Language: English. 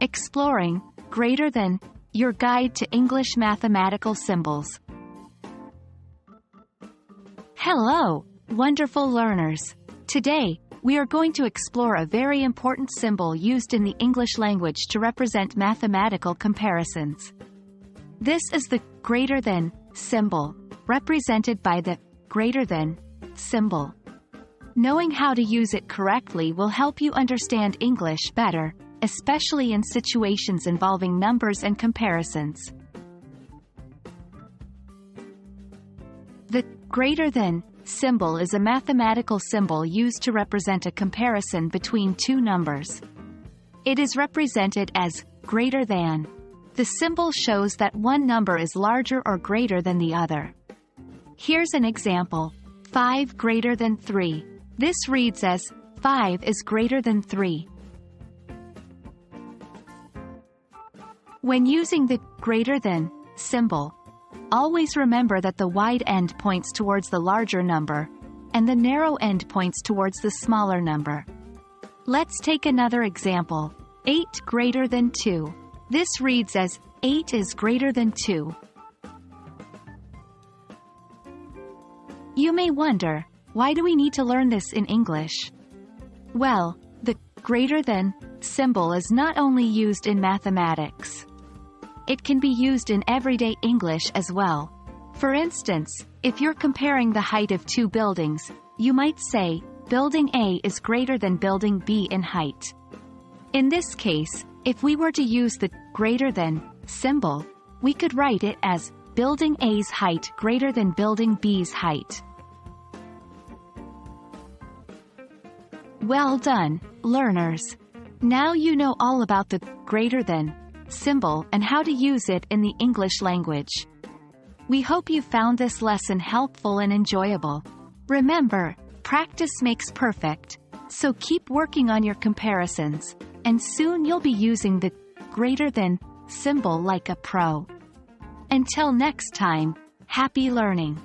Exploring, greater than, your guide to English mathematical symbols. Hello, wonderful learners. Today, we are going to explore a very important symbol used in the English language to represent mathematical comparisons. This is the greater than symbol, represented by the greater than symbol. Knowing how to use it correctly will help you understand English better, especially in situations involving numbers and comparisons. The greater than symbol is a mathematical symbol used to represent a comparison between two numbers. It is represented as greater than. The symbol shows that one number is larger or greater than the other. Here's an example. 5 greater than 3. This reads as 5 is greater than 3. When using the greater than symbol, always remember that the wide end points towards the larger number, and the narrow end points towards the smaller number. Let's take another example. 8 greater than 2. This reads as 8 is greater than 2. You may wonder, why do we need to learn this in English? Well, the greater than symbol is not only used in mathematics. It can be used in everyday English as well. For instance, if you're comparing the height of two buildings, you might say, Building A is greater than Building B in height. In this case, if we were to use the greater than symbol, we could write it as Building A's height greater than Building B's height. Well done, learners. Now you know all about the greater than symbol and how to use it in the English language. We hope you found this lesson helpful and enjoyable. Remember, practice makes perfect, so keep working on your comparisons, and soon you'll be using the greater than symbol like a pro. Until next time, happy learning!